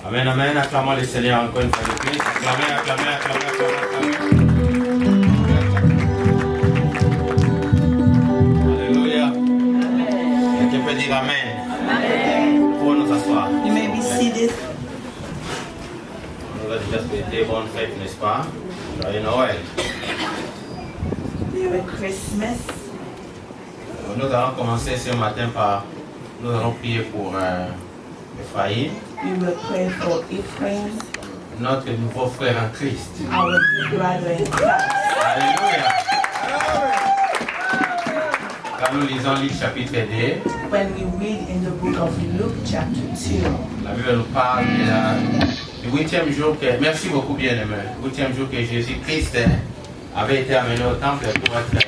Amen, amen. Acclamons le Seigneur encore une fois de plus. Acclamez, acclamez, acclamez, acclamez. Alléluia. Quelqu'un peut dire amen. Amen. Pour nous asseoir. You may be seated. Nous avons déjà souhaité bonne fête, n'est-ce pas? Joyeux Noël. Merry Christmas. Nous allons commencer ce matin par... Nous allons prier pour Ephraïm. We will pray for Ephraim, Notre nouveau frère en Christ. our brother in Christ. Alléluia. Quand nous lisons Luc chapitre 2, When we read in the book of Luke chapter 2, la Bible nous parle du 8e jour que, merci beaucoup bien-aimé, 8e jour que Jésus-Christ avait été amené au temple pour être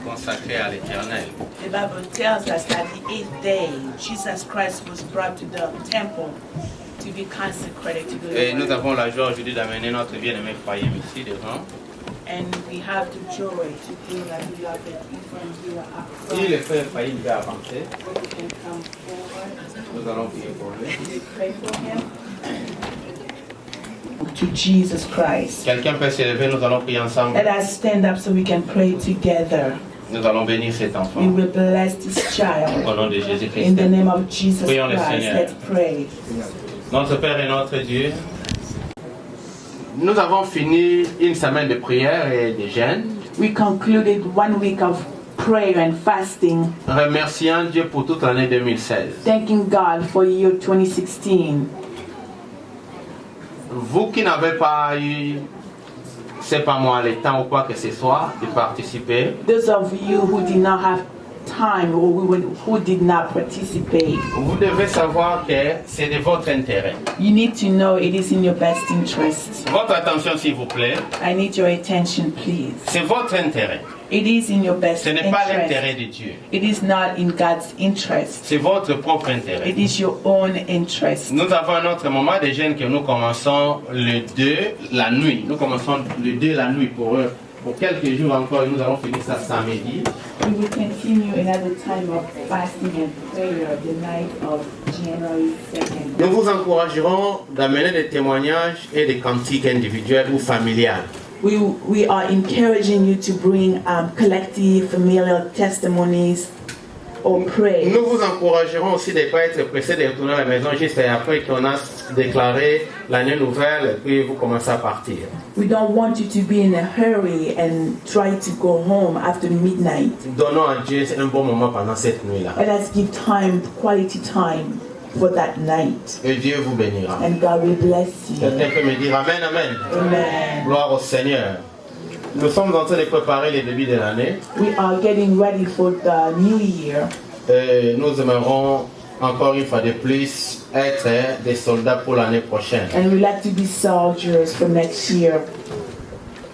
consacré à l'Éternel. the Bible tells us that the 8th day, Jesus Christ was brought to the temple to be consecrated to the Et nous Lord. avons la joie aujourd'hui d'amener notre bien-aimé Ephraïm ici devant. And we have the joy to bring our beloved Ephraim here up Si front. le frère Ephraïm veut avancer, You can come forward. nous allons prier pour lui. We pray for him. To Jesus Christ. Quelqu'un peut se lever, nous allons prier ensemble. Let us stand up so we can pray together. Nous allons bénir cet enfant. We will bless this child. Au nom de In Jésus-Christ. the name of Jesus Prions le Christ, Seigneur. let's pray. Notre Père et notre Dieu, nous avons fini une semaine de prière et de jeûne, We concluded 1 week of prayer and fasting, remerciant Dieu pour toute l'année 2016. thanking God for year 2016. Vous qui n'avez pas eu, c'est pas moi, le temps ou quoi que ce soit, de participer, Those of you who did not have time or who did not participate, vous devez savoir que c'est de votre intérêt. you need to know it is in your best interest. Votre attention s'il vous plaît, I need your attention, please. c'est votre intérêt. It is in your best Ce n'est pas l'intérêt interest. de Dieu, It is not in God's interest. c'est votre propre intérêt. It is your own interest. Nous avons un autre moment de jeûne que nous commençons le 2 la nuit. Nous commençons le 2 la nuit pour quelques jours encore et nous allons finir ça samedi. We will continue another time of fasting and prayer the night of January 2nd. Nous vous encouragerons d'amener des témoignages et des cantiques individuels ou familiales. We are encouraging you to bring collective familial testimonies or praise. Nous vous encouragerons aussi de ne pas être pressés de retourner à la maison juste après qu'on a déclaré l'année nouvelle et puis vous commencez à partir. We don't want you to be in a hurry and try to go home after midnight. Donnons à Dieu un bon moment pendant cette nuit-là. Let us give time, quality time for that night. Et Dieu vous bénira. And God will bless you. Quelqu'un peut me dire Amen, Amen. Amen. Gloire au Seigneur. Nous sommes en train de préparer le début de l'année. We are getting ready for the new year. Et nous aimerons encore une fois de plus être des soldats pour l'année prochaine. And we like to be soldiers for next year.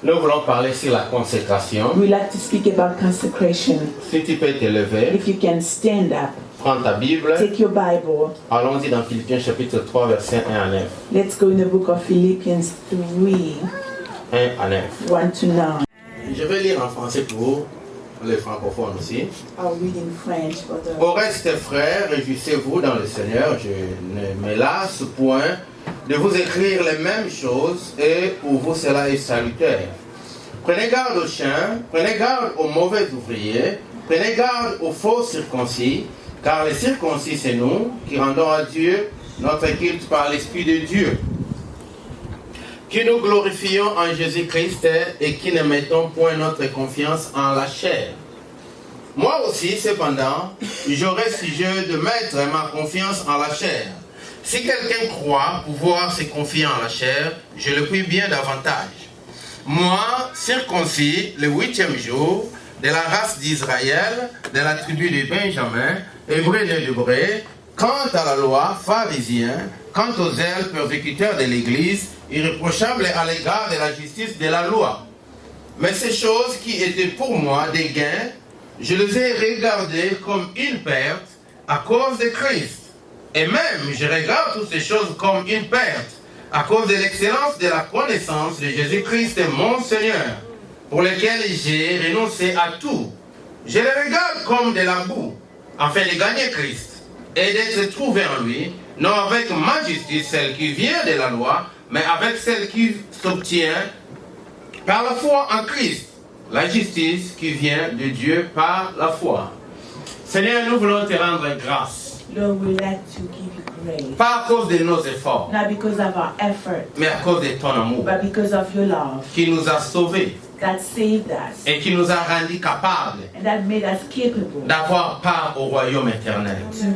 Nous voulons parler sur la consécration. We like to speak about consecration. Si tu peux te lever, If you can stand up, prends ta Bible. take your Bible. Allons-y dans Philippiens chapitre 3, versets 1 à 9. Let's go in the book of Philippians 3, 1 à 9. 1 to 9. Je vais lire en français pour les francophones aussi. I'll read in French for the... Au reste, frères, réjouissez-vous dans le Seigneur. Je ne me lasse point de vous écrire les mêmes choses et pour vous cela est salutaire. Prenez garde aux chiens, prenez garde aux mauvais ouvriers, prenez garde aux faux circoncis, car les circoncis c'est nous qui rendons à Dieu notre culte par l'Esprit de Dieu. Que nous glorifions en Jésus-Christ et qui ne mettons point notre confiance en la chair. Moi aussi, cependant, j'aurais sujet de mettre ma confiance en la chair. Si quelqu'un croit pouvoir se confier en la chair, je le prie bien davantage. Moi, circoncis le 8e jour, de la race d'Israël, de la tribu de Benjamin, hébreu né d'hébreu, quant à la loi, pharisien, quant aux zèles, persécuteurs de l'Église, irréprochables à l'égard de la justice de la loi. Mais ces choses qui étaient pour moi des gains, je les ai regardées comme une perte à cause de Christ. Et même, je regarde toutes ces choses comme une perte à cause de l'excellence de la connaissance de Jésus-Christ, mon Seigneur, pour lequel j'ai renoncé à tout. Je les regarde comme de la boue, afin de gagner Christ et d'être trouvé en lui, non avec ma justice, celle qui vient de la loi, mais avec celle qui s'obtient par la foi en Christ, la justice qui vient de Dieu par la foi. Seigneur, nous voulons te rendre grâce. Lord, we like to give you praise. Pas à cause de nos efforts, Not because of our effort, mais à cause de ton amour, but because of your love qui nous a sauvés that saved us et qui nous a rendus capables and that made us capable d'avoir part au royaume éternel. to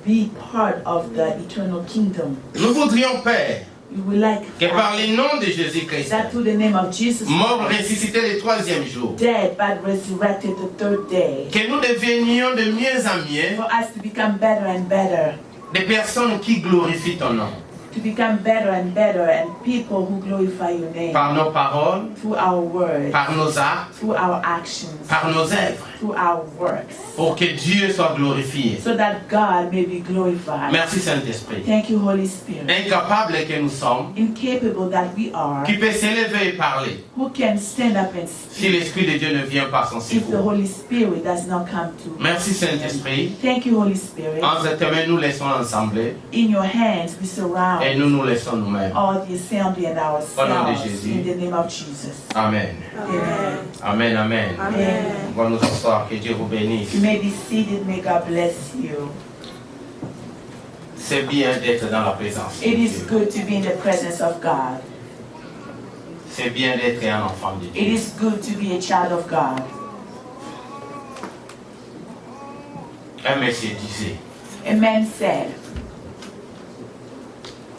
be part of the eternal kingdom. Nous voudrions, Père, We would like que par le nom de Jésus-Christ, that through the name of Jesus mort, Christ, ressuscité le 3e jour, dead but resurrected the third day, que nous devenions de mieux en mieux for us to become better and better, des personnes qui glorifient ton nom, to become better and better, and people who glorify your name par nos paroles, through our words, par nos actes, through our actions, par nos œuvres, through our works, pour que Dieu soit glorifié. so that God may be glorified. Merci Saint-Esprit. Thank you, Holy Spirit. Incapables que nous sommes, Incapable that we are, qui peut s'élever et parler, who can stand up and si speak l'Esprit de Dieu ne vient pas sans if the secours. Holy Spirit does not come to. Merci Saint-Esprit. Thank you, Holy Spirit. En cette main, nous laissons l'Assemblée In your hands we et surround nous nous laissons nous-mêmes. all the assembly and Au nom de ourselves Jésus. in the name of Jesus. Amen. Amen. Amen, amen. Amen. On va nous asseoir, que Dieu vous bénisse. You may be seated. May God bless you. C'est bien d'être dans la présence de It is Dieu. good to be in the presence of God. C'est bien d'être un enfant de It Dieu. is good to be a child of God. Un monsieur disait, A man said,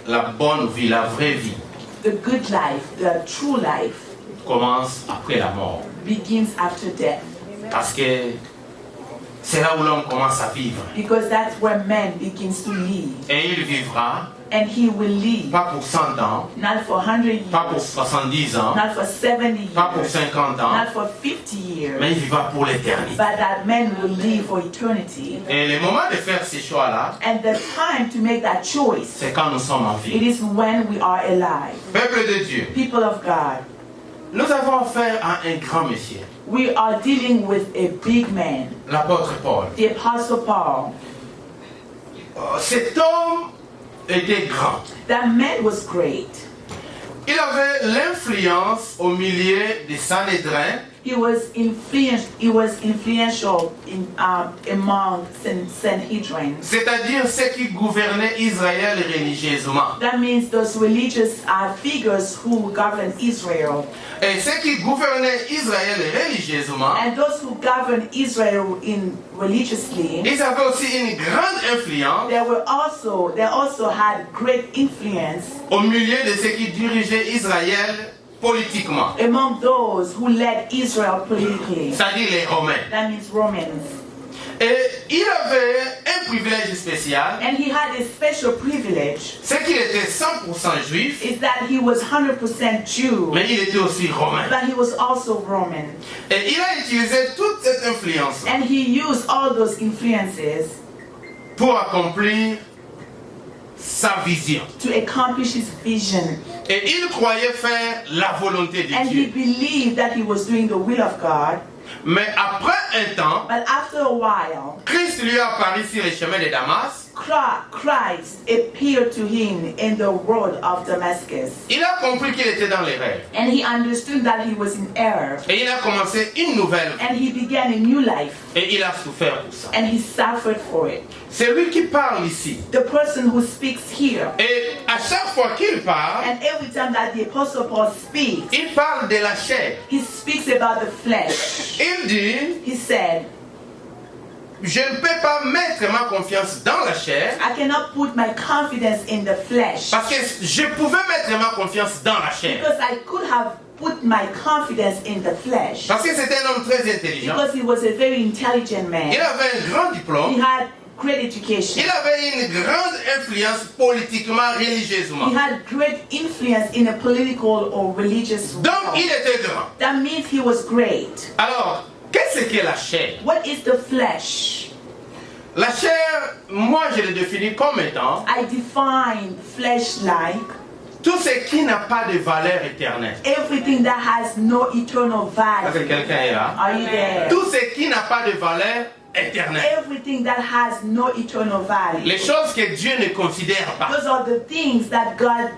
la bonne vie, la vraie vie, the good life, the true life, commence après la mort. begins after death. Parce que c'est là où l'homme commence à vivre. Because that's where man begins to live. Et il vivra, And he will live, pas pour 100 ans, not for 100 pas pour years, 70 ans, not for 70 pas pour years, 50 ans, not for 50 years, mais il vivra pour l'éternité. but that man will live for eternity. Et le moment de faire ces choix-là, And the time to make that choice, c'est quand nous sommes en it vie. is when we are alive. Peuple de Dieu, People of God, nous avons affaire à un grand monsieur, we are dealing with a big man, l'apôtre Paul. the Apostle Paul. Cet homme était grand. That man was great. Il avait l'influence au milieu des Sanhédrins. He was influential in, among Sanhedrin. C'est-à-dire ceux qui gouvernaient Israël religieusement. That means those religious figures who govern Israel. Et ceux qui gouvernaient Israël religieusement, And those who govern Israel religiously, ils avaient aussi une grande influence they also had great influence au milieu de ceux qui dirigeaient Israël politiquement. among those who led Israel politically. C'est-à-dire les Romains. That means Romans. Et il avait un privilège spécial, And he had a special privilege, c'est qu'il était 100% juif, is that he was 100% Jew, mais il était aussi romain. but he was also Roman. Et il a utilisé toute cette influence And he used all those influences pour accomplir sa vision. to accomplish his vision. Et il croyait faire la volonté de And he Dieu. believed that he was doing the will of God. Mais après un temps, But after a while, Christ lui a apparu sur les chemins de Damas. Christ appeared to him in the road of Damascus. Il a compris qu'il était dans l'erreur. And he understood that he was in error. Et il a commencé une nouvelle vie. And he began a new life. Et il a souffert pour ça. And he suffered for it. C'est lui qui parle ici. The person who speaks here. Et à chaque fois qu'il parle, And every time that the Apostle Paul speaks, il parle de la chair. he speaks about the flesh. Il dit, He said, je ne peux pas mettre ma confiance dans la chair. I cannot put my confidence in the flesh. Parce que je pouvais mettre ma confiance dans la chair. Because I could have put my confidence in the flesh. Parce que c'était un homme très intelligent. Because he was a very intelligent man. Il avait un grand diplôme. He had great education. Il avait une grande influence politiquement, religieusement. He had great influence in a political or religious Donc world. il était grand. That means he was great. Alors, qu'est-ce que la chair? What is the flesh? La chair, moi je le définis comme étant I define flesh like tout ce qui n'a pas de valeur éternelle. everything that has no eternal Est-ce que value. quelqu'un est là? Are you there? Tout ce qui n'a pas de valeur éternelle. Everything that has no eternal value. Les choses que Dieu ne considère pas. Those are the things that God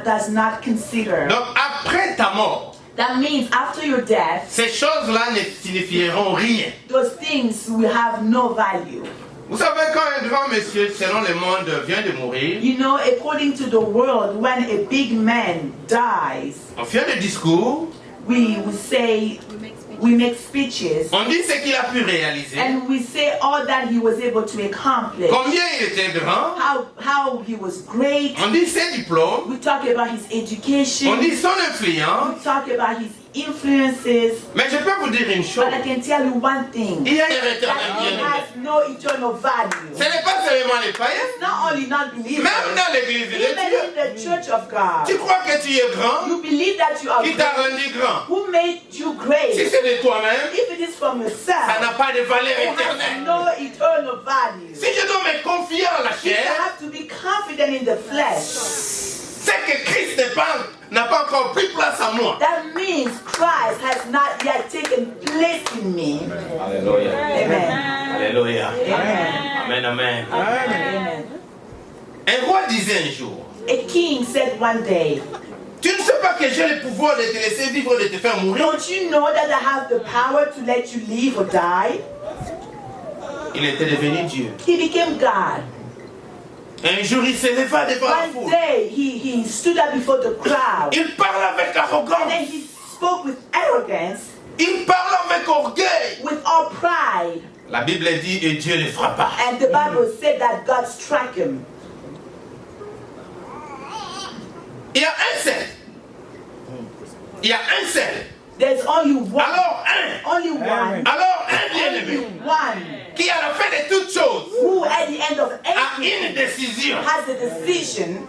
does not consider. Donc après ta mort, That means after your death, ces choses-là ne signifieront rien. those things will have no value. Vous savez, quand un grand monsieur, selon le monde, vient de mourir, You know, according to the world, when a big man dies, on fait des discours, we say, we make speeches, on dit ce qu'il a pu réaliser, and we say all that he was able to accomplish. combien il était grand, How he was great. on dit ses diplômes, We talk about his on education. dit son influence. We talk about his influences. Mais je peux vous dire une chose, But I can tell you one thing. il y a un That éternel he bien-aimé. has no eternal value. Ce n'est pas seulement les païens, Not only non-believers, même dans l'église de even Dieu. in the church of God. Tu crois que tu es grand? You believe that you are Qui t'a great. rendu grand? Who made you Si great? c'est de toi-même, If it is from ça yourself, n'a pas de valeur it has éternelle. no eternal value. Si je dois me confier en la You chair, have to be confident in the flesh. c'est que Christ n'a pas encore pris place à moi. That means Christ has not yet taken place in me. Alléluia. Amen. Alléluia. Amen. Amen, amen. Amen. Un roi disait un jour, A king said one day, tu ne sais pas que j'ai le pouvoir de te laisser vivre, de te faire mourir? don't you know that I have the power to let you live or die? Il était devenu Dieu. He became God. Un jour, il se leva devant la One foule. day he stood up before the crowd Il parle avec and arrogance. then he spoke with arrogance, Il parle avec orgueil. with all pride. La Bible dit, et Dieu le frappa. And the Bible said that God struck him. Il y a un seul. Il y a un seul. There's only one. Alors un. Only one. Alors un Only bien-aimé. one Qui à la fin de toutes choses who at the end of a everything une décision. has a decision.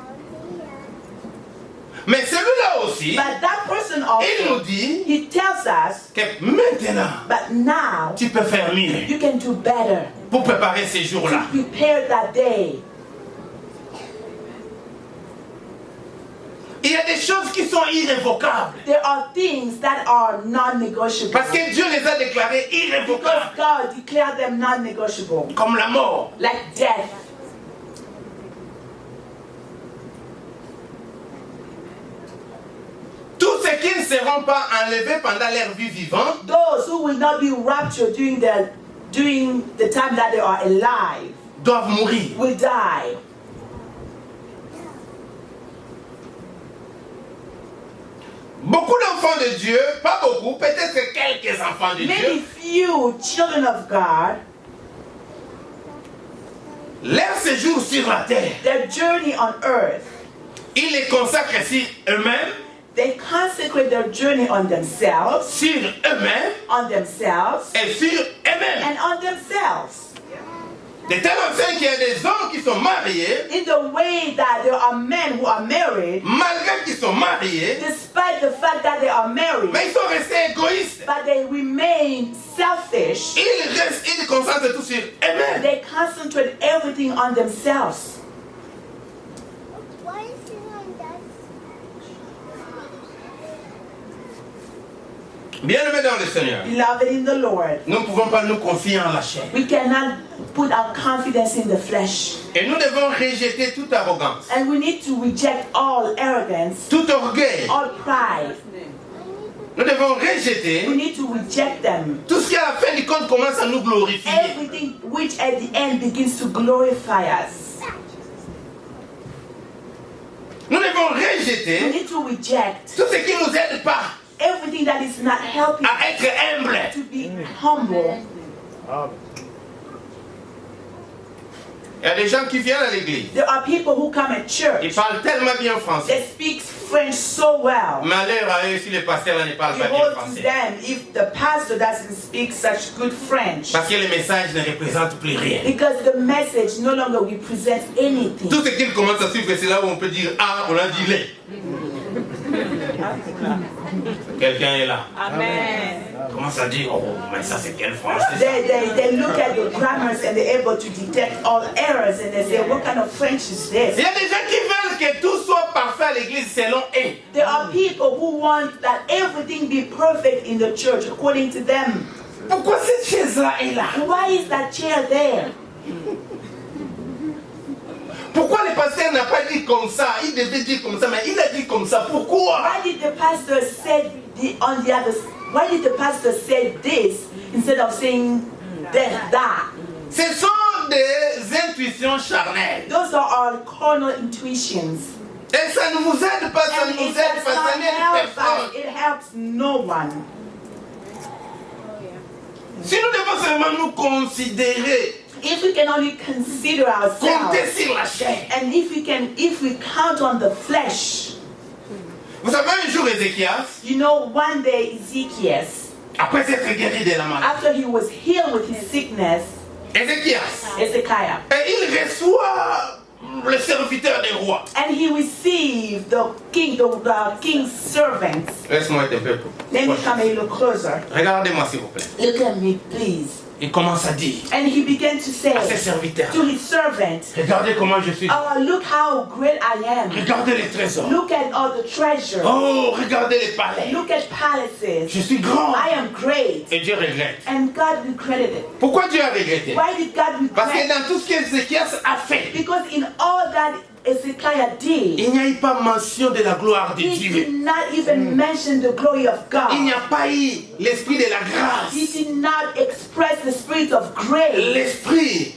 Mais celui-là aussi, But that person il nous also, dit he tells us, que maintenant, but now tu peux faire mieux you can do better. pour préparer ces jours-là. Prepare that day. Il y a des choses qui sont irrévocables. There are things that are non-negotiable. Parce que Dieu les a déclarées Because irrévocables. God declared them non-negotiable. Comme la mort. Like death. Tous ceux qui ne seront pas enlevés pendant leur vie vivante Those who will not be raptured during the time that they are alive doivent mourir. will die. Beaucoup d'enfants de Dieu, pas beaucoup, peut-être quelques enfants de Maybe Dieu, few children of God, leur séjour sur la terre, their journey on earth, ils les consacrent sur eux-mêmes, they consecrate their journey on themselves, sur eux-mêmes et sur eux-mêmes. and on themselves. De telle enseigne qu'il y a des hommes qui sont mariés, In the way that there are men who are married, malgré qu'ils sont mariés, despite the fact that they are married, mais ils sont restés égoïstes. but they remain selfish, Ils concentrent tout sur eux-mêmes. they concentrate everything on themselves. Why is it on that? Bien-aimés dans le Seigneur, Beloved in the Lord, nous ne pouvons pas nous confier en la chair. we cannot put our confidence in the flesh. Et nous devons rejeter toute arrogance, And we need to reject all arrogance, tout orgueil. all pride. Nous devons We rejeter need to reject them. tout ce qui à la fin du compte commence à nous glorifier. Everything which at the end begins to glorify us. Nous devons We rejeter need to reject tout ce qui ne nous aide pas everything that is not helping à être humble. to be humble. Il y a des gens qui viennent à l'église. There are people who come at Ils church. parlent tellement bien français. They speak French so well. Malheur à eux si le pasteur là ne parle pas bien Behold to français. them if the pastor doesn't speak such good French. Parce que le message ne représente plus rien. Because the message no longer represents anything. Tout ce qu'il commence à suivre, c'est là où on peut dire ah, on a dit les. Quelqu'un est là. Amen. Commence à dire oh, mais ça c'est quel français? They look at the grammars and they're able to detect all errors and they say, what kind of French is Il this? y a des gens qui veulent que tout soit parfait à l'église selon eux. There are people who want that everything be perfect in the church according to them. Pourquoi cette chaise-là est là? Why is that chair there? Pourquoi le pasteur n'a pas dit comme ça? Il devait dire comme ça, mais il a dit comme ça. Pourquoi? Why did the pastor say why did the pastor say this instead of saying that? Ce sont des intuitions charnelles. Those are our carnal intuitions. Et ça ne vous aide pas, ça ne And nous it aide does pas, ça not n'aide help personne. us. It helps no one. Si nous devons seulement nous considérer, If we can only consider ourselves, compter sur la chair. and if we count on the flesh, Vous savez, un jour, Ézéchias, you know, one day Ezekiel, après s'être guéri de la maladie, after he was healed with his sickness, Ézéchias, Ezekiel, et il reçoit le serviteur des rois. and he received the king's servants. Laisse-moi être un peu Let me come a little closer. Regardez-moi, s'il vous plaît. Look at me, please. Il commence à dire And he began to say à ses serviteurs, to his servants, regardez comment je suis. oh, look how great I am. Regardez les trésors. Look at all the treasure. Oh, regardez les palais. Look at palaces. Je suis grand. I am great. Et Dieu regrette. And God regretted it. Pourquoi Dieu a regretté? Why did God Parce que regret? dans tout ce qu'Ézéchias a fait, Because in all that Ezekiel did, il n'y a eu pas mention de la gloire de he Dieu. did not even mention the glory of Il n'y God. a pas eu l'esprit de la He grâce. did not express the spirit of grace. L'esprit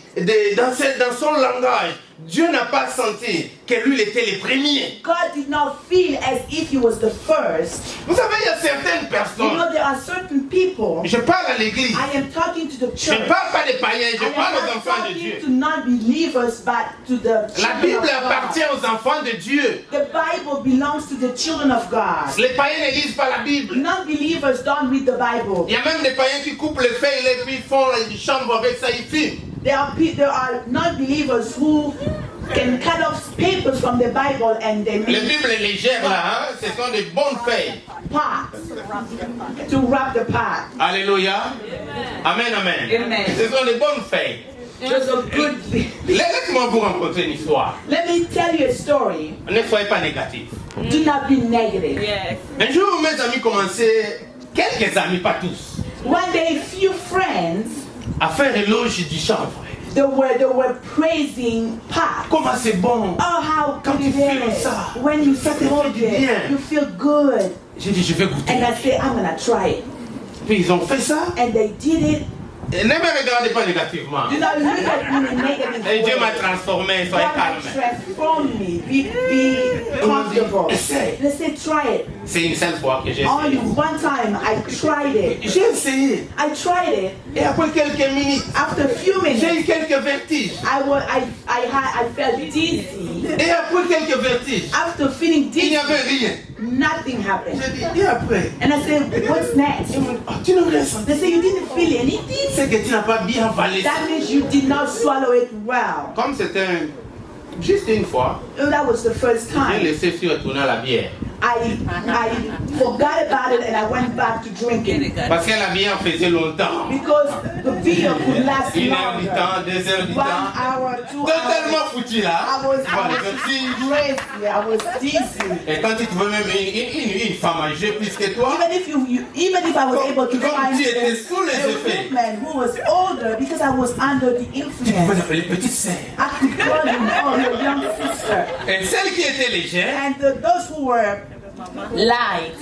dans son langage. Dieu n'a pas senti que lui il était le premier. God did not feel as if he was the first. Vous savez, il y a certaines You personnes. know, there are certain people. Je parle à l'église. I am talking to the Je church. ne parle pas des païens, je I parle am aux not enfants de Dieu. talking to non-believers, but to the La children of Bible God. appartient aux enfants de Dieu. The Bible belongs to the children of God. Les païens ne lisent pas la Bible. Non-believers don't read the Bible. Il y a même des païens qui coupent les feuilles et puis font une chambre avec ça, ils fument. There are non-believers who can cut off papers from the Bible and they Les make Bibles légères là, hein, ce sont des bonnes feuilles. pots to wrap the pot. Alléluia. Amen, amen. Amen. Ce sont des bonnes feuilles. Those are good. Laissez-moi vous raconter une histoire. Let me tell you a story. Ne soyez pas négatifs. Do not be negative. Un jour, mes amis commençaient, quelques amis, pas tous, One day, few friends à faire éloge du chanvre. they were praising pot. Comment c'est bon. Oh, how Quand good tu it fumes is. ça, When you ça te smoke fait du it, bien. you feel good. J'ai dit, je vais goûter. And I say, I'm gonna try it. Puis ils ont fait ça. And they did it. Et ne me regardez pas négativement. Do not look at me in a negative Et Dieu m'a way. transformé, soyez God has calme. transformed me. Be comfortable. Essaye. They say, try it. C'est une seule fois que j'ai Only essayé. one time I tried it. J'ai essayé. I tried it. Et après quelques minutes, After a few j'ai minutes, eu quelques vertiges. I felt dizzy. Et après quelques vertiges, After feeling il n'y dizzy, avait rien. nothing happened. J'ai dit, et après? And I said, what's next? Ils m'ont dit, oh, tu n'as rien senti. They say, you didn't feel anything? C'est que tu n'as pas bien avalé ça. That means you did not swallow it well. Comme c'était juste une fois, And that was the first j'ai time. laissé sur retourner à la bière. I forgot about it and I went back to drinking. Parce que la bière faisait longtemps. Because the beer could last 1 heure du longer. temps, 2 heures du 1 temps. hour, 2 hours. Totalement foutu là. I was Voilà, les vertiges. crazy. I was dizzy. Et quand tu trouvais même une femme âgée plus que toi, Even if I was able to comme find tu étais sous les a effets, woman who was older because I was under the tu pouvais influence, l'appeler petite sœur. I could call him, oh, your young sister. Et celle qui était légère And those who were light,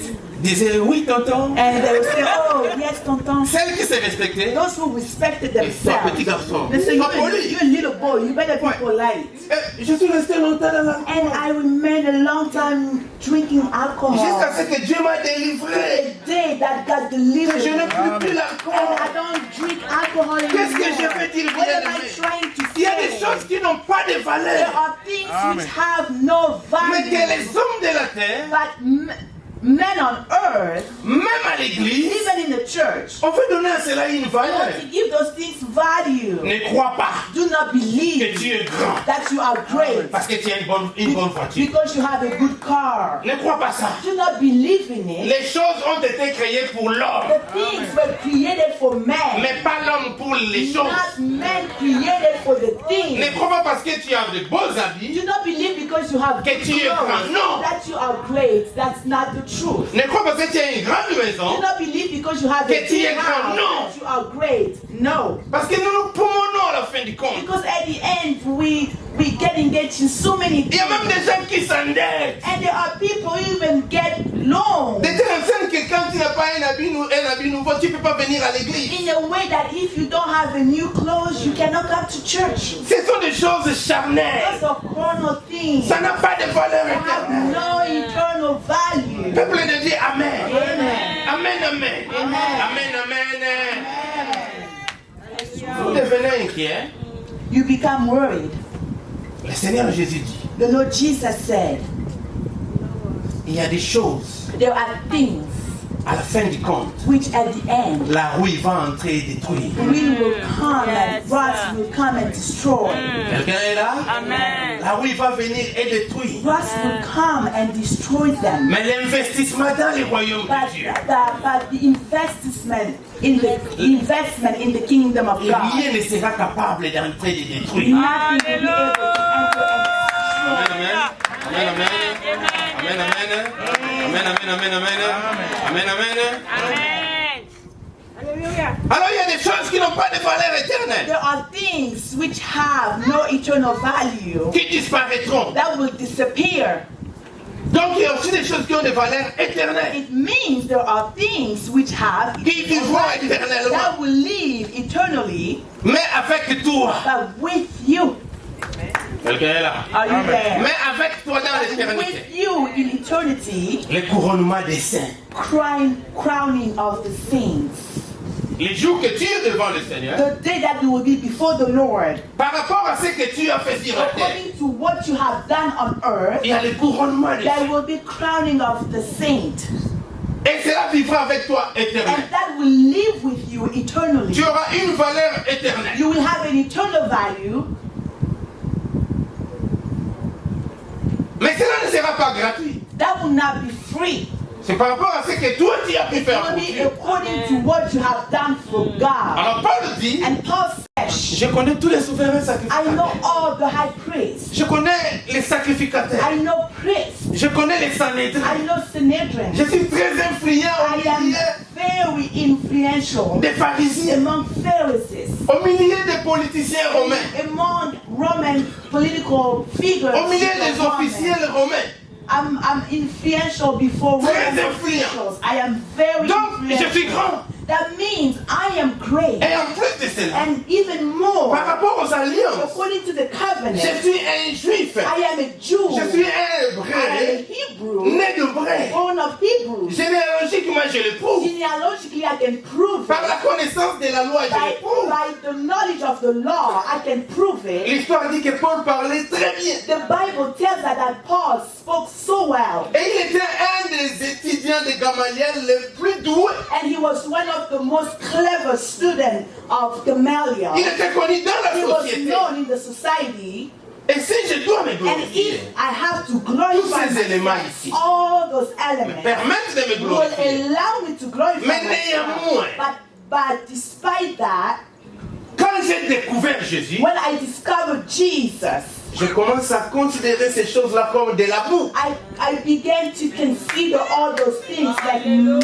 disait oui tonton. and they would say, oh, yes, tonton. Celle qui se respectait, Those who respected et toi petit themselves, garçon, they say, sois poli. you're a little boy, you better be polite. Je suis resté longtemps dans la And I remained a long time drinking alcohol. jusqu'à ce que Dieu m'a délivré. The day that God Je delivered ne me. plus And l'alcool. I don't drink alcohol anymore. Qu'est-ce que je fais dire What bien am I aimé? trying to Il y a des choses qui n'ont pas de valeur. There are things which have no Mais que value. les hommes de la terre, But men on earth, même à l'église, even in the church, on veut donner à cela une valeur. want to give those things value. Ne crois pas Do not que believe tu es grand that you are great parce que tu as une bonne voiture. because you have a good car. Ne crois pas ça. Do not believe in it. Les choses ont été créées pour l'homme, The things were created for man, mais pas l'homme pour les choses. not men created for the Ne things. crois pas parce que tu as de beaux habits. Do not believe because you have Que good tu es grand. clothes Non. that you are great. That's not the truth. Ne crois pas parce que tu as une grande Do maison. not believe because you have Que a tu es big grand. house Non. that you are great. No. Parce que nous nous promenons à la fin du compte. Because at the end we get engaged in so many Il y a même things. des gens qui s'endettent. And there are people who even get loans. De telle sorte que quand tu n'as pas un habit nouveau, tu ne peux pas venir à l'église. In a way that if you don't have a new clothes, you cannot come to church. Ce sont des choses charnelles. Those are carnal things. Ça n'a pas de valeur They have éternelle. no eternal value. Peuple de Dieu, Amen. Amen. Amen, amen. Amen. Amen, amen. Vous devenez inquiet. You become worried. Le Seigneur Jésus dit, The Lord Jesus said, il y a des choses, there are things à la fin du compte, which at the end la rouille va entrer et détruire. wind will come and rust will come and destroy. Quelqu'un est là? Amen. La rouille va venir et détruire. Rust will come and destroy them. Mais l'investissement dans le royaume But de Dieu, the investment in the kingdom of God, rien ne sera capable d'entrer et de détruire. nothing will be able to enter Amen, amen. Amen, amen. Amen, amen. Amen, amen, amen, amen. Amen, amen. Amen. Alors il y a des choses qui n'ont pas de valeur éternelle, There are things which have no eternal value qui disparaîtront. that will disappear. Donc il y a aussi des choses qui ont de valeur éternelle, It means there are things which have qui vivront éternellement. that will live eternally, Mais avec toi, but with you. quelqu'un est là. Are you there? Mais avec toi dans With l'éternité, you in eternity, le couronnement des saints. crowning of the saints. Les jours que tu es devant le Seigneur, The day that you will be before the Lord, par rapport à ce que tu as fait sur la terre, according to what you have done on earth, il y a le couronnement des there saints. will be crowning of the saint. Et cela vivra avec toi éternellement. And that will live with you eternally. Tu auras une valeur éternelle. You will have an eternal value, Mais cela ne sera pas gratuit. that will not be free. C'est par rapport à ce que toi tu as pu It faire will pour be Dieu. according to what you have done for God. Alors Paul dit, And Paul says, je connais tous les souverains I sacrificateurs. know all the high priests. Je connais les sacrificateurs. I know priests. Je connais les Sanhédrins. I know Sanhedrin. Je suis très influent au I am milieu very influential des pharisiens, among Pharisees, au milieu des politiciens romains, among Roman political figures. au milieu des officiels romains. I'm influential before Très Roman influent. officials. I am very Donc, je suis influential. grand. That means I am great. Et en plus de cela, And even more, par rapport aux alliances, according to the je covenant, suis un juif. I am a Jew. Je suis un I am a hébreu, Hebrew, né d'hébreu. born of Hebrews. Généalogiquement, je le prouve. Genealogically, I can prove Par la it. connaissance de la loi, je le prouve. By the knowledge of the law, I can prove it. L'histoire dit que Paul parlait très bien. The Bible tells us that Paul spoke so well. Et il était un des étudiants de Gamaliel les plus doués. And he was one of the most clever students of Gamaliel. Il était connu dans la He was société. known in the society. Et si je dois me And glorifier, if I have to glorify Tous ces éléments myself, ici all those me elements permettent de me will glorifier. allow me to glorify Mais myself. néanmoins, But despite that, quand j'ai découvert Jésus, when I discovered Jesus, je commence à considérer ces choses-là comme de la boue. I began to consider all those things like mud.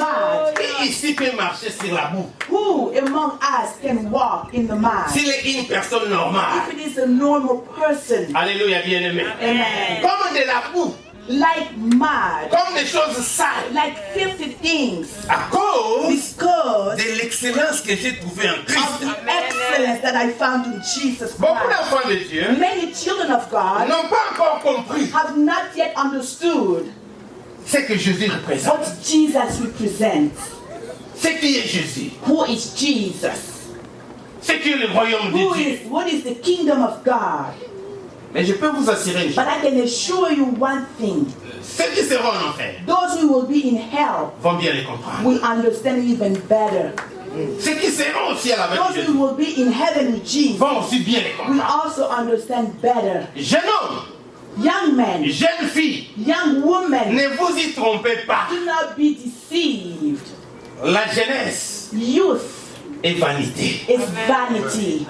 Qui ici peut marcher sur la boue? Who among us can walk in the mud? S'il est une personne normale. If it is a normal person, Alléluia, bien-aimé. amen, Comme de la boue, like mud, comme des choses sales. like filthy things, À cause because de l'excellence que j'ai trouvée en of Christ. the excellence that I found in Jesus Beaucoup Christ. d'enfants de Dieu Many children of God n'ont pas encore compris have not yet understood ce que Jésus représente. what Jesus represents. Ce qui est Jésus. Who is Jesus? Ce ce qui est le royaume de Dieu. What is the kingdom of God? Mais je peux vous assurer une chose. But I can assure you one thing. Ceux qui seront en enfer Those who will be in hell vont bien les comprendre. will understand even better. Ceux qui seront aussi à la main de Those Jésus who will be in heaven with Jesus vont aussi bien les will comprendre. also understand better. Jeune homme, Young men, jeune fille, young women, ne vous y trompez pas. do not be deceived. La jeunesse Youth est vanité. is vanity.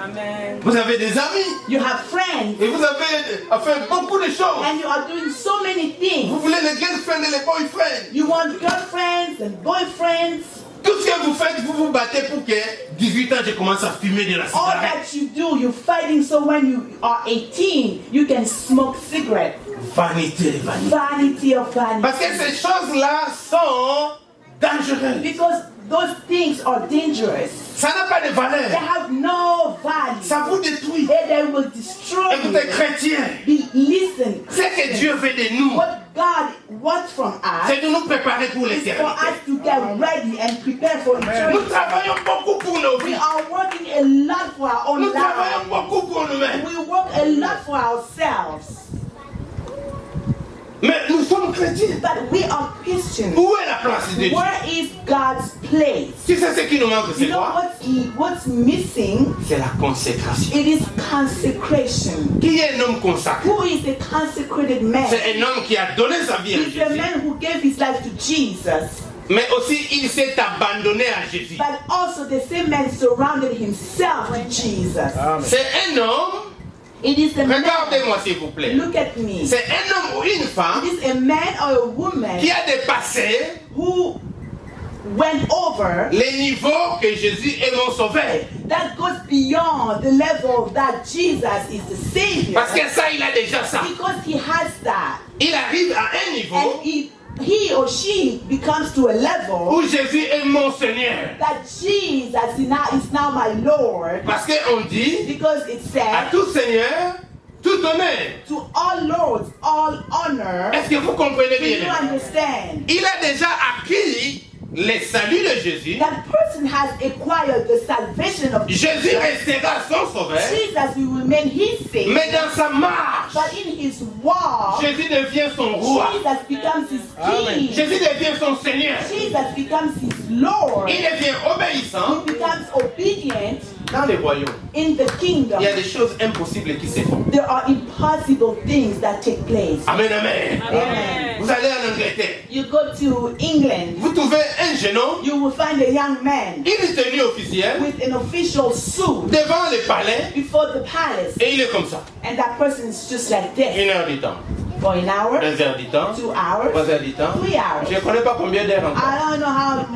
Vous avez des amis You have friends et vous avez fait beaucoup de choses. and you are doing so many things. Vous voulez les girlfriends et les boyfriends. You want girlfriends and boyfriends. Tout ce que vous faites, vous vous battez pour que 18 ans, je commence à fumer de la All cigarette. that you do, you're fighting so when you are 18, you can smoke cigarette. Vanité, vanité. Vanity of vanity. Parce que ces choses-là sont dangereuses. Because those things are dangerous. Ça n'a pas de They valeur. have no value. Ça vous détruit. And they will destroy Écoutez, you. chrétiens, Listen, ce que Dieu veut de nous, what God wants from us c'est de nous préparer pour is for l'éternité. us to get ready and prepare for Nous eternity. travaillons beaucoup pour nos We vies. are working a lot for our own Nous travaillons lives. beaucoup pour nous-mêmes. We work a lot for ourselves. Mais nous sommes chrétiens. But we are Christians. Où est la place de Dieu? Where is God's place? Tu sais ce qui nous manque, You c'est know quoi? what's missing? C'est la consécration. It is consecration. Qui est un homme consacré? Who is a consecrated man? C'est un homme qui a donné sa vie à He's a Jésus. man who gave his life to Jesus. Mais aussi, il s'est abandonné à Jésus. But also the same man surrounded himself to Jesus. C'est un homme, It is a man. regardez-moi s'il vous plaît. Look at me. C'est un homme ou une femme It is a man or a woman qui a dépassé who went over les niveaux que Jésus est mon sauveur. that goes beyond the level that Jesus is the Savior. Parce que ça, il a déjà ça. Because he has that. Il arrive à un niveau And he or she becomes to a level où Jésus est mon Seigneur. that Jesus is now my Lord. Parce qu'on dit Because it à said, tout Seigneur, tout honneur. to all lords, all honor. Est-ce que vous comprenez Do bien? you understand? Il a déjà acquis le salut de Jésus. That person has acquired the salvation of Jésus Jesus. restera son sauveur. Jesus will remain his Savior. Mais dans sa marche, But in his walk, Jésus devient son roi. Jesus becomes his king. Jésus devient son Seigneur. Jesus becomes his Lord. Il devient obéissant. He becomes obedient Dans les royaumes, in the kingdom. il y a des choses impossibles qui se font. There are impossible things that take place. Amen, amen. Amen. Vous allez en Angleterre. You go to England, Vous trouvez un jeune homme, you will find a young man une tenue officielle, with an official suit devant le palais, before the palace, et il est comme ça. and that person is just like this 1 heure du temps, for an hour, 2 heures du temps, 2 hours, 3 heures du temps. 3 hours. Je ne connais pas combien d'heures encore. I don't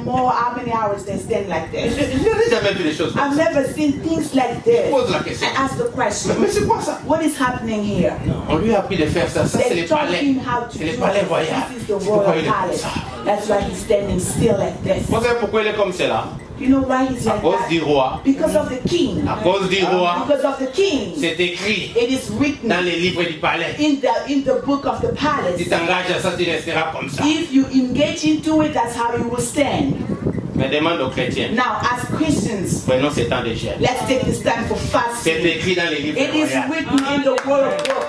know how many hours they stand like Je this. n'ai jamais vu des choses comme I've ça. never seen things like Je this. pose la question. I ask the question, Mais c'est quoi ça? what is happening here? On lui a appris de faire ça. Ça, c'est They les taught palais. him how to C'est do les palais it. royaux. This is the C'est pourquoi royal il est comme palace. ça. That's why he's standing still like this. Vous savez pourquoi il est comme cela? You know why he's À like cause that? du roi. Because of the king. À cause du roi. Because of the king. C'est écrit It is written dans les livres du palais. in the book of the Tu palace. t'engages à ça, tu resteras comme ça. If you engage into it, that's how you will stand. Mais demande aux chrétiens. Now, as Christians, Prenons ce temps de jeûne. let's take this time for C'est fasting. écrit dans les livres It is royaux. written in the word book.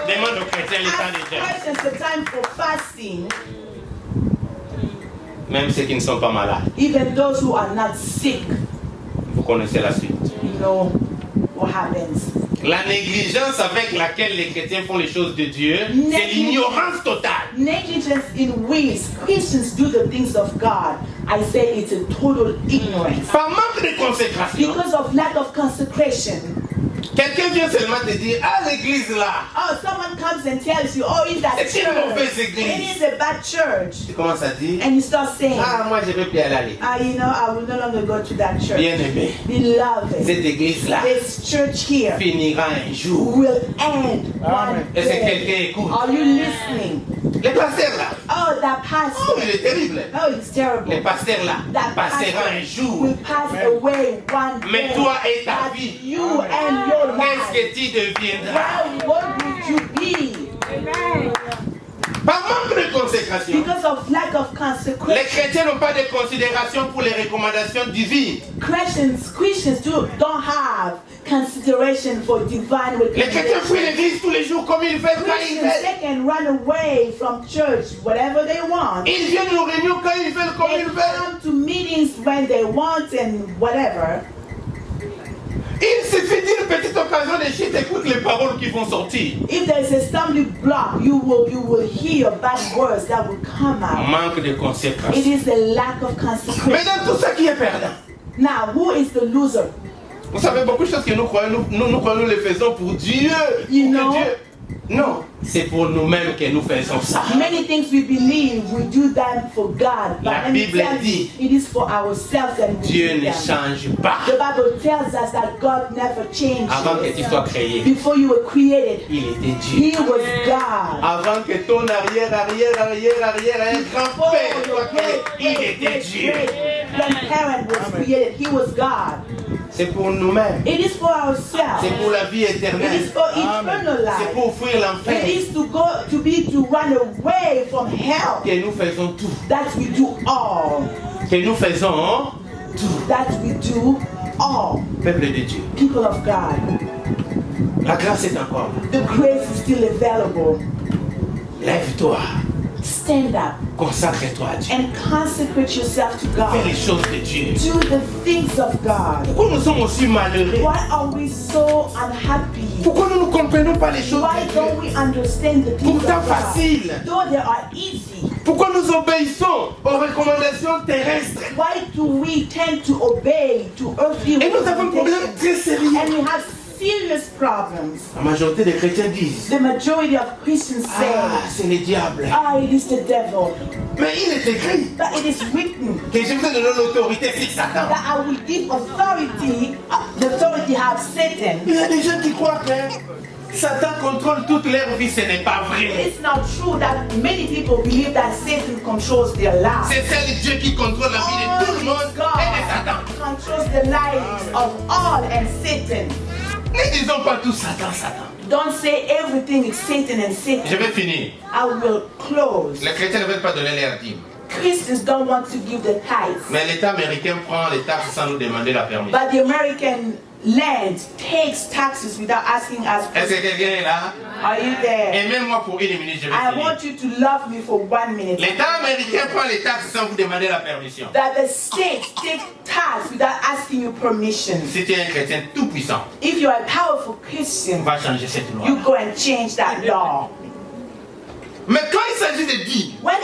Demande aux chrétiens le temps de As jeûne. Christians, the time for fasting, Même ceux qui ne sont pas malades. even those who are not sick, Vous connaissez la suite. you know what happens. La négligence avec laquelle les chrétiens font les choses de Dieu, c'est l'ignorance totale. Negligence in which Christians do the things of God, I say it's a total ignorance. Par manque de consécration, Because of lack of consecration. quelqu'un vient seulement te dire, ah l'église là, Oh, someone comes and tells you, oh, it's that c'est une mauvaise church. église. It is a bad church. Tu commences à dire, And you start saying, ah moi je ne vais plus y aller. you know, I will no longer go to that church. Bien aimé, Beloved, cette église là this church here finira un jour. will end one Est-ce que day. quelqu'un écoute? Are you listening? Les pasteurs là, Oh, that oh pastor. il est terrible. Oh, it's terrible. Les pasteurs là That passeront un pastor jour. will pass away one day. Mais toi et ta But vie, you and your qu'est-ce life, que tu deviendras? well, what would you be? Par manque de consécration. Because of lack of Les consecration. chrétiens n'ont pas de considération pour les recommandations divines. Christians don't have consideration for divine Les chrétiens fuient recommendations. l'église tous les jours comme ils veulent quand ils Christians, veulent. they can run away from church whatever they want. Ils viennent aux réunions quand ils veulent, comme They ils veulent. come to meetings when they want and whatever. Il suffit d'une petite occasion de chier, t'écoutes les paroles qui vont sortir. If there is a stumbling block, you will hear bad words that will come out. Manque de conséquences. It is the lack of Mais consecration. dans tout ça qui est perdant. Now, who is the loser? Vous savez, beaucoup de choses que nous croyons, nous croyons, nous les faisons pour Dieu. You Pour que know. Dieu. Non, c'est pour nous-mêmes que nous faisons ça. Many things we believe, we do them for God. But La let me Bible tell dit, you, it is for ourselves and we Dieu do ne them. change pas. The Bible tells us that God never changes. Avant que tu sois créé, Before you were created, il était Dieu. He was God. Avant que ton arrière un grand-père soit créé, il était Dieu. grandparent was created, He was God. C'est pour nous-mêmes. It is for ourselves. C'est pour la vie It is éternelle. for eternal C'est life. pour fuir l'enfer It is to run away from hell. que nous faisons tout. That we do all. Que nous faisons tout. That we do all. Peuple de Dieu. People of God. La grâce est encore là. The grace is still available. Lève-toi. Stand up Consacre-toi à Dieu. and consecrate yourself to Fais les God. choses de Dieu. Do the things of God. Pourquoi nous sommes aussi malheureux? Why are we so unhappy? Pourquoi nous ne comprenons pas les choses Why de don't Dieu? we understand the things Pourtant of God? facile. Though they are easy, Pourquoi nous obéissons aux recommandations terrestres? why do we tend to obey to earthly Et nous avons un problème recommendations? très sérieux. And we have serious problems. La majorité des chrétiens disent, The majority of Christians say, c'est le diable. it is the devil. Mais il est écrit But it is written que je vous ai donné l'autorité sur Satan. that I will give authority, the authority have Satan. Il y a des gens qui croient que Satan contrôle toute leur vie. Ce n'est pas vrai. It's not true that many people believe that Satan controls their lives. C'est seul Dieu qui contrôle la vie de tout le monde et de Satan. God controls the lives of all and Satan. Ne disons pas tout Satan, Satan. Don't say everything is Satan and Je Satan. vais finir. I will close. Les chrétiens ne veulent pas donner leur dîme. Christians don't want to give the tithes. Mais l'État américain prend les taxes sans nous demander la permission. But the American land takes taxes without asking us. Est-ce que quelqu'un est là? Are you there? Aimez-moi pour une minute, je vais I finir. want you to love me for 1 minute. L'État américain prend les taxes sans vous demander la permission. That the state takes tax without asking you permission. Si tu es un chrétien tout puissant, If you are a powerful on Christian, va changer cette loi. you go and change that law. Mais quand il s'agit de dire, When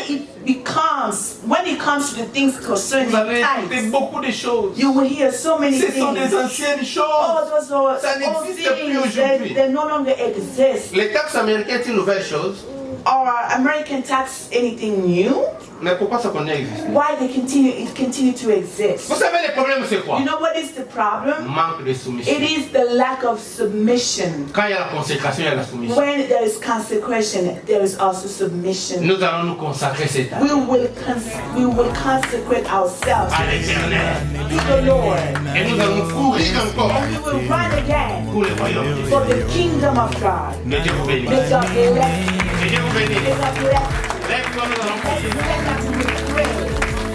it comes to the things concerning vous allez écouter tithes, beaucoup de choses. you will hear so many Ce sont things. des anciennes Oh, choses. those are Ça old n'existe plus things. aujourd'hui. They no longer exist. Les taxes américaines, c'est une nouvelle chose. Are American tax anything new? Mais pourquoi ça continue à exister? Why it continue to exist? Vous savez, le problème, c'est quoi? You know what is the problem? Manque de soumission. It is the lack of submission. Quand il y a la consécration, il y a la soumission. When there is consecration, there is also submission. Nous allons nous consacrer cette année We will consecrate ourselves à l'éternel. to the Lord. Et nous allons courir encore And we will run again pour le royaume de Dieu. for the kingdom of God. Que Dieu vous bénisse. May God bless you. Que Dieu vous bénisse. May God bless you. Lève-toi, nous allons courir. Let us pray.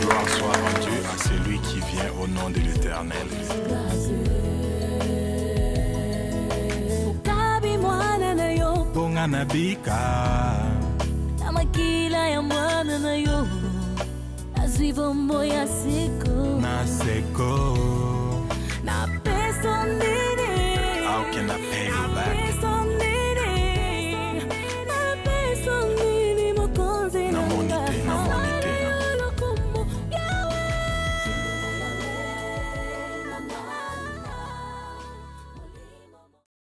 Gloire soit rendue à celui qui vient au nom de l'Éternel. Ukabi mwana na yo, Bonga nabika, na makila ya mwana na yo, azwivo moya siko, na seko. na pesa nini, How can I pay you back?